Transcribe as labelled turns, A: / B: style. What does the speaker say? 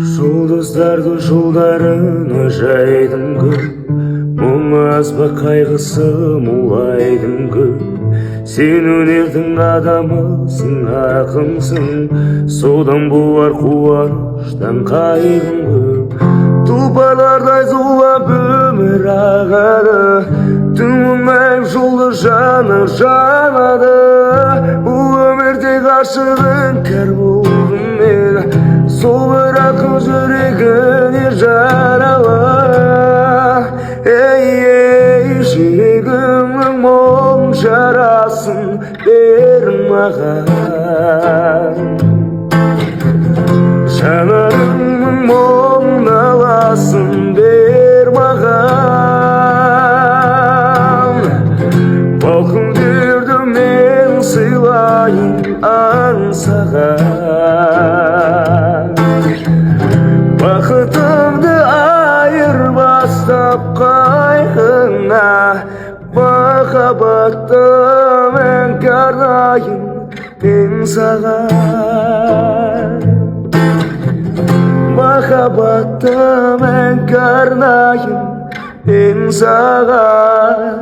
A: Жұлдыздарды жолдарына жайдым гүл, мұң аз ба қайғысы молайдым гүл. Сен өнердің адамысың, ақынсың, содан болар қуаныштан қайғым гүл. Тұлпарлардай зулап өмір ағады, түннің жолды жаны жанады. Бұл өмірде ғашығын кәр болдым мен, сол бір ақын жүрегіне жаралы. Ей, жүрегімнің мұң жарасын бер маған, жанарымның мұң наласын бер маған. Бұл күндерді мен сыйлайын аңсаған, бақытымды айырбастап қайғыңа, махаббаттым әнге арнайын мен саған. Махаббаттым әнге арнайын мен саған.